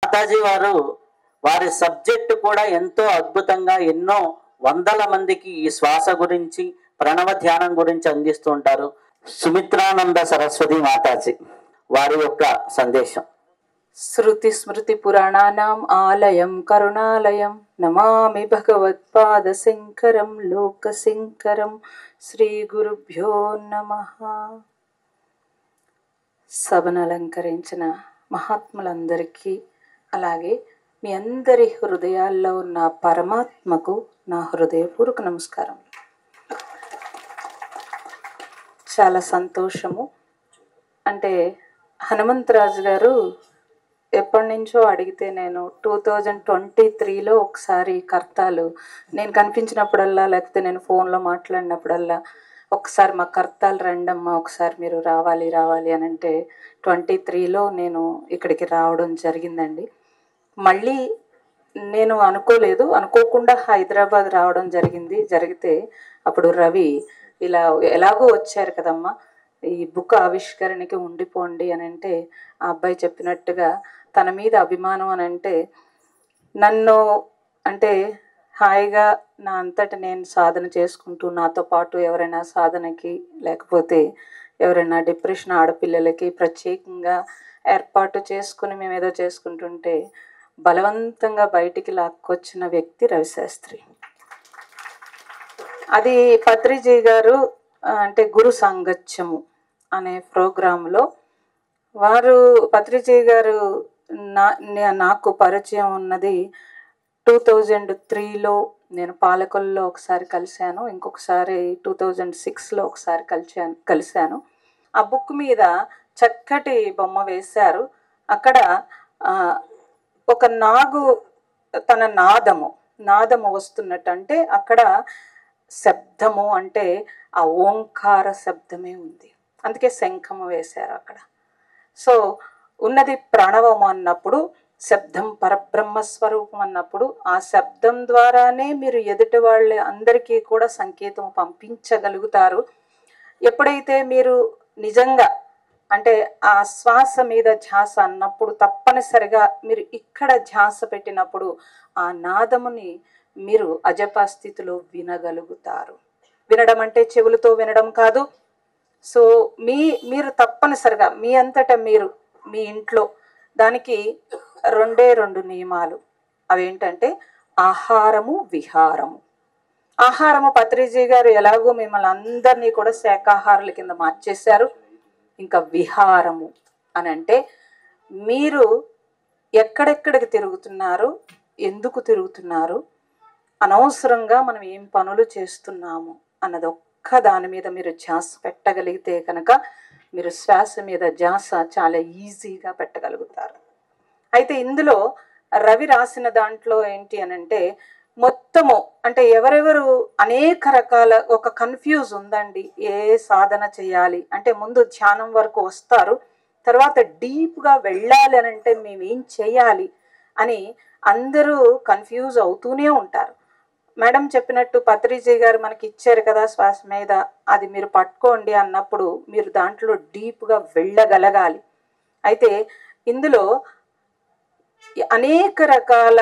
మాతాజీ వారు వారి సబ్జెక్టు కూడా ఎంతో అద్భుతంగా ఎన్నో వందల మందికి ఈ శ్వాస గురించి ప్రణవ ధ్యానం గురించి అందిస్తూ ఉంటారు. సుమిత్రానంద సరస్వతి మాతాజీ వారి యొక్క సందేశం. శృతి స్మృతి పురాణానాం ఆలయం కరుణాలయం నమామి భగవత్పాద శంకరం లోక శంకరం. శ్రీ గురుభ్యో నమః. సభను అలంకరించిన మహాత్ములందరికీ, అలాగే మీ అందరి హృదయాల్లో ఉన్న పరమాత్మకు నా హృదయపూర్వక నమస్కారం. చాలా సంతోషము. అంటే హనుమంతరాజు గారు ఎప్పటి నుంచో అడిగితే నేను 2023లో ఒకసారి కర్తాలు నేను కనిపించినప్పుడల్లా, లేకపోతే నేను ఫోన్లో మాట్లాడినప్పుడల్లా ఒకసారి మా కర్తాలు రండమ్మా, ఒకసారి మీరు రావాలి అని అంటే 23లో నేను ఇక్కడికి రావడం జరిగిందండి. మళ్ళీ నేను అనుకోకుండా హైదరాబాద్ రావడం జరిగితే అప్పుడు రవి ఇలా ఎలాగో వచ్చారు కదమ్మా, ఈ బుక్ ఆవిష్కరణకి ఉండిపోండి అని అంటే, ఆ అబ్బాయి చెప్పినట్టుగా తన మీద అభిమానం అని అంటే, నన్ను అంటే హాయిగా నా అంతట నేను సాధన చేసుకుంటూ, నాతో పాటు ఎవరైనా సాధనకి, లేకపోతే ఎవరైనా డిప్రెషన్ ఆడపిల్లలకి ప్రత్యేకంగా ఏర్పాటు చేసుకుని మేము ఏదో చేసుకుంటుంటే బలవంతంగా బయటికి లాక్కొచ్చిన వ్యక్తి రవిశాస్త్రి. అది పత్రిజీ గారు అంటే గురు సాంగత్యము అనే ప్రోగ్రాంలో వారు పత్రిజీ గారు నాకు పరిచయం ఉన్నది 2003లో నేను పాలకొల్లో ఒకసారి కలిశాను, ఇంకొకసారి 2006లో ఒకసారి కలిశాను. ఆ బుక్ మీద చక్కటి బొమ్మ వేశారు. అక్కడ ఒక నాగు తన నాదము వస్తున్నట్టు, అంటే అక్కడ శబ్దము అంటే ఆ ఓంకార శబ్దమే ఉంది, అందుకే శంఖము వేశారు అక్కడ. సో ఉన్నది ప్రణవము అన్నప్పుడు, శబ్దం పరబ్రహ్మ స్వరూపం అన్నప్పుడు, ఆ శబ్దం ద్వారానే మీరు ఎదుటి వాళ్ళ అందరికీ కూడా సంకేతం పంపించగలుగుతారు. ఎప్పుడైతే మీరు నిజంగా అంటే ఆ శ్వాస మీద ధ్యాస అన్నప్పుడు, తప్పనిసరిగా మీరు ఇక్కడ ధ్యాస పెట్టినప్పుడు ఆ నాదముని మీరు అజప స్థితిలో వినగలుగుతారు. వినడం అంటే చెవులతో వినడం కాదు. సో మీరు తప్పనిసరిగా మీ అంతటా మీరు మీ ఇంట్లో దానికి 2 నియమాలు. అవేంటంటే ఆహారము, విహారము. ఆహారము పత్రిజీ గారు ఎలాగో మిమ్మల్ని అందరినీ కూడా శాకాహారుల కింద మార్చేశారు. ఇంకా విహారము అని అంటే మీరు ఎక్కడెక్కడికి తిరుగుతున్నారు, ఎందుకు తిరుగుతున్నారు, అనవసరంగా మనం ఏం పనులు చేస్తున్నాము అన్నది ఒక్క దాని మీద మీరు ధ్యాస పెట్టగలిగితే కనుక మీరు శ్వాస మీద ధ్యాస చాలా ఈజీగా పెట్టగలుగుతారు. అయితే ఇందులో రవి రాసిన దాంట్లో ఏంటి అని అంటే, మొత్తము అంటే ఎవరెవరు అనేక రకాల ఒక కన్ఫ్యూజ్ ఉందండి. ఏ సాధన చేయాలి అంటే ముందు ధ్యానం వరకు వస్తారు, తర్వాత డీప్గా వెళ్ళాలి అని అంటే మేమేం చేయాలి అని అందరూ కన్ఫ్యూజ్ అవుతూనే ఉంటారు. మేడం చెప్పినట్టు పత్రిజీ గారు మనకి ఇచ్చారు కదా శ్వాస మీద, అది మీరు పట్టుకోండి అన్నప్పుడు మీరు దాంట్లో డీప్గా వెళ్ళగలగాలి. అయితే ఇందులో అనేక రకాల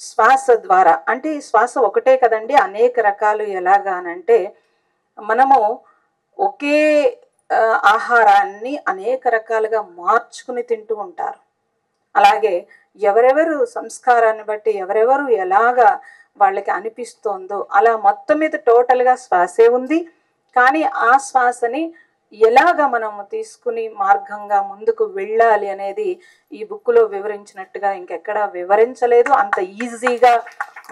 శ్వాస ద్వారా, అంటే శ్వాస ఒకటే కదండి, అనేక రకాలు. ఎలాగానంటే మనము ఒకే ఆహారాన్ని అనేక రకాలుగా మార్చుకుని తింటూ ఉంటారు. అలాగే ఎవరెవరు సంస్కారాన్ని బట్టి ఎవరెవరు ఎలాగా వాళ్ళకి అనిపిస్తోందో అలా మొత్తం మీద టోటల్గా శ్వాసే ఉంది. కానీ ఆ శ్వాసని ఎలాగ మనము తీసుకుని మార్గంగా ముందుకు వెళ్ళాలి అనేది ఈ బుక్లో వివరించినట్టుగా ఇంకెక్కడా వివరించలేదు. అంత ఈజీగా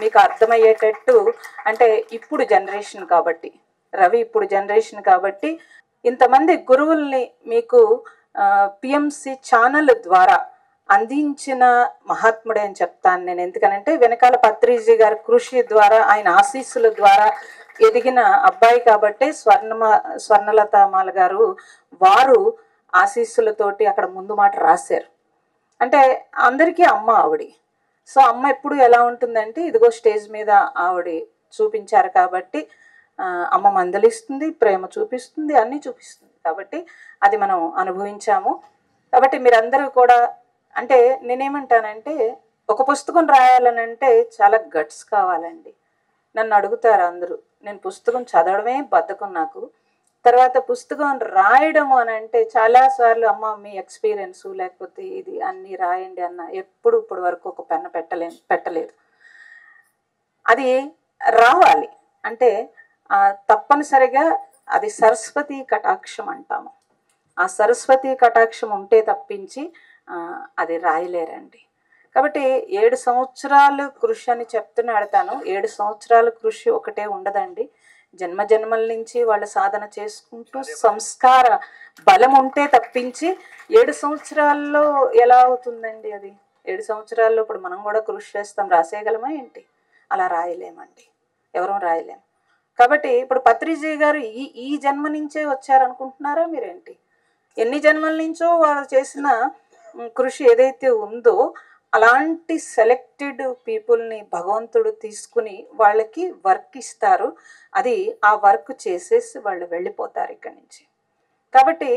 మీకు అర్థమయ్యేటట్టు, అంటే ఇప్పుడు జనరేషన్ కాబట్టి, రవి ఇప్పుడు జనరేషన్ కాబట్టి ఇంతమంది గురువుల్ని మీకు పిఎంసి ఛానల్ ద్వారా అందించిన మహాత్ముడే అని చెప్తాను నేను. ఎందుకనంటే వెనకాల పత్రిజీ గారి కృషి ద్వారా, ఆయన ఆశీస్సుల ద్వారా ఎదిగిన అబ్బాయి కాబట్టి స్వర్ణలతామాల గారు వారు ఆశీస్సులతోటి అక్కడ ముందు మాట రాశారు. అంటే అందరికీ అమ్మ ఆవిడ. సో అమ్మ ఎప్పుడు ఎలా ఉంటుందంటే, ఇదిగో స్టేజ్ మీద ఆవిడ చూపించారు కాబట్టి అమ్మ మందలిస్తుంది, ప్రేమ చూపిస్తుంది, అన్నీ చూపిస్తుంది. కాబట్టి అది మనం అనుభవించాము. కాబట్టి మీరందరూ కూడా అంటే నేనేమంటానంటే ఒక పుస్తకం రాయాలనంటే చాలా గట్స్ కావాలండి. నన్ను అడుగుతారు అందరూ, నేను పుస్తకం చదవడమే బద్ధకం నాకు, తర్వాత పుస్తకం రాయడం అని అంటే చాలాసార్లు అమ్మ మీ ఎక్స్పీరియన్స్ లేకపోతే ఇది అన్నీ రాయండి అన్న, ఇప్పటి వరకు ఒక పెన్న పెట్టలేదు. అది రావాలి అంటే తప్పనిసరిగా అది సరస్వతి కటాక్షం అంటాము. ఆ సరస్వతి కటాక్షం ఉంటే తప్పించి అది రాయలేరండి. కాబట్టి 7 సంవత్సరాలు కృషి అని చెప్తున్నాడు తను. 7 సంవత్సరాల కృషి ఒకటే ఉండదండి. జన్మ జన్మల నుంచి వాళ్ళు సాధన చేసుకుంటూ సంస్కార బలం ఉంటే తప్పించి 7 సంవత్సరాల్లో ఎలా అవుతుందండి అది? 7 సంవత్సరాల్లో ఇప్పుడు మనం కూడా కృషి చేస్తాం, రాసేయగలమా ఏంటి? అలా రాయలేమండి, ఎవరూ రాయలేము. కాబట్టి ఇప్పుడు పత్రిజీ గారు ఈ జన్మ నుంచే వచ్చారనుకుంటున్నారా మీరేంటి? ఎన్ని జన్మల నుంచో వారు చేసిన కృషి ఏదైతే ఉందో అలాంటి సెలెక్టెడ్ పీపుల్ని భగవంతుడు తీసుకుని వాళ్ళకి వర్క్ ఇస్తారు. అది ఆ వర్క్ చేసేసి వాళ్ళు వెళ్ళిపోతారు ఇక్కడి నుంచి. కాబట్టి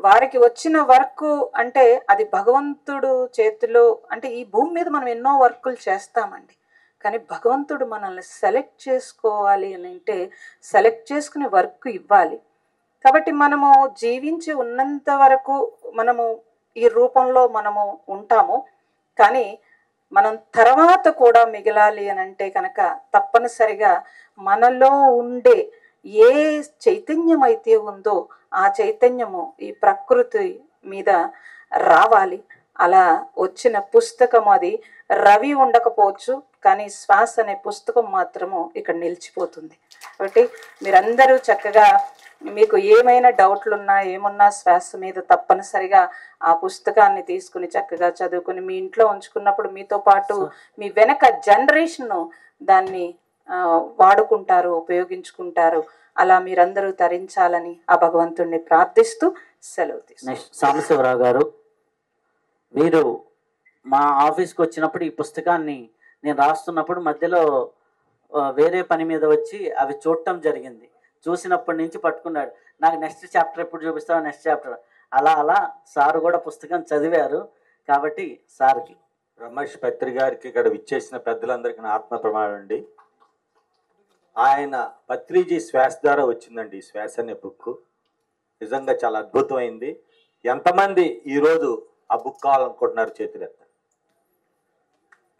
వారికి వచ్చిన వర్క్ అంటే అది భగవంతుడు చేతిలో, అంటే ఈ భూమి మీద మనం ఎన్నో వర్కులు చేస్తామండి, కానీ భగవంతుడు మనల్ని సెలెక్ట్ చేసుకోవాలి అని అంటే సెలెక్ట్ చేసుకునే వర్క్ ఇవ్వాలి. కాబట్టి మనము జీవించి ఉన్నంత వరకు మనము ఈ రూపంలో మనము ఉంటాము, కానీ మనం తర్వాత కూడా మిగలాలి అని అంటే కనుక తప్పనిసరిగా మనలో ఉండే ఏ చైతన్యం అయితే ఉందో ఆ చైతన్యము ఈ ప్రకృతి మీద రావాలి. అలా వచ్చిన పుస్తకం అది రవి ఉండకపోవచ్చు, కానీ శ్వాస అనే పుస్తకం మాత్రము ఇక్కడ నిలిచిపోతుంది. కాబట్టి మీరందరూ చక్కగా మీకు ఏమైనా డౌట్లు ఉన్నా ఏమున్నా శ్వాస మీద తప్పనిసరిగా ఆ పుస్తకాన్ని తీసుకుని చక్కగా చదువుకుని మీ ఇంట్లో ఉంచుకున్నప్పుడు మీతో పాటు మీ వెనక జనరేషన్ దాన్ని వాడుకుంటారు, ఉపయోగించుకుంటారు. అలా మీరందరూ తరించాలని ఆ భగవంతుణ్ణి ప్రార్థిస్తూ సెలవు తీసుకుంటారు. సాంబశివరావు గారు, మీరు మా ఆఫీస్కి వచ్చినప్పుడు ఈ పుస్తకాన్ని నేను రాస్తున్నప్పుడు మధ్యలో వేరే పని మీద వచ్చి అవి చూడటం జరిగింది. చూసినప్పటి నుంచి పట్టుకున్నాడు, నాకు నెక్స్ట్ చాప్టర్ ఎప్పుడు చూపిస్తావు, నెక్స్ట్ చాప్టర్. అలా సారు కూడా పుస్తకం చదివారు. కాబట్టి సార్కి, రమేష్ పత్రి గారికి, ఇక్కడ విచ్చేసిన పెద్దలందరికీ నా ఆత్మ ప్రమాణం అండి. ఆయన పత్రిజీ శ్వాస ద్వారా వచ్చిందండి ఈ శ్వాస అనే బుక్. నిజంగా చాలా అద్భుతమైంది. ఎంతమంది ఈరోజు ఆ బుక్ కావాలనుకుంటున్నారు చేతులు ఎత్తండి.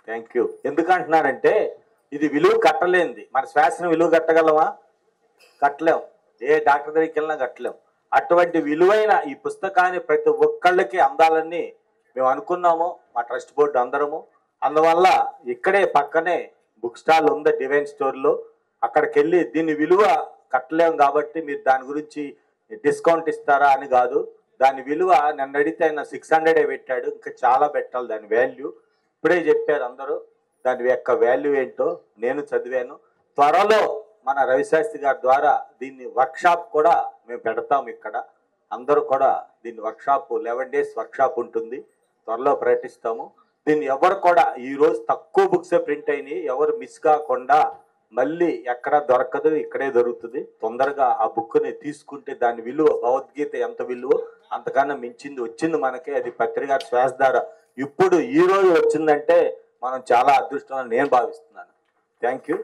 Thank you. ఎందుకంటున్నారంటే ఇది విలువ కట్టలేంది. మన శ్వాసను విలువ కట్టగలమా? కట్టలేం. ఏ డాక్టర్ దగ్గరికి వెళ్ళినా కట్టలేం. అటువంటి విలువైన ఈ పుస్తకాన్ని ప్రతి ఒక్కళ్ళకి అందాలని మేము అనుకున్నాము, మా ట్రస్ట్ బోర్డు అందరము. అందువల్ల ఇక్కడే పక్కనే బుక్ స్టాల్ ఉంది డివైన్ స్టోర్లో, అక్కడికి వెళ్ళి దీని విలువ కట్టలేము కాబట్టి మీరు దాని గురించి డిస్కౌంట్ ఇస్తారా అని కాదు, దాని విలువ నన్ను అడిగితే ఆయన 600 పెట్టాడు, ఇంకా చాలా పెట్టాలి దాని వాల్యూ. ఇప్పుడే చెప్పారు అందరూ దాని యొక్క వాల్యూ ఏంటో, నేను చదివాను. త్వరలో మన రవిశాస్త్రి గారి ద్వారా దీన్ని వర్క్షాప్ కూడా మేము పెడతాము ఇక్కడ. అందరూ కూడా దీన్ని వర్క్షాప్ 11 days వర్క్షాప్ ఉంటుంది, త్వరలో ప్రకటిస్తాము. దీన్ని ఎవరు కూడా ఈరోజు తక్కువ బుక్సే ప్రింట్ అయినాయి, ఎవరు మిస్ కాకుండా మళ్ళీ ఎక్కడ దొరకదు, ఇక్కడే దొరుకుతుంది. తొందరగా ఆ బుక్ని తీసుకుంటే దాని విలువ, భగవద్గీత ఎంత విలువ అంతకన్నా మించింది వచ్చింది మనకి. అది పత్రి గారి శ్వాస ద్వారా ఇప్పుడు ఈ రోజు వచ్చిందంటే మనం చాలా అదృష్టం అని నేను భావిస్తున్నాను. Thank you.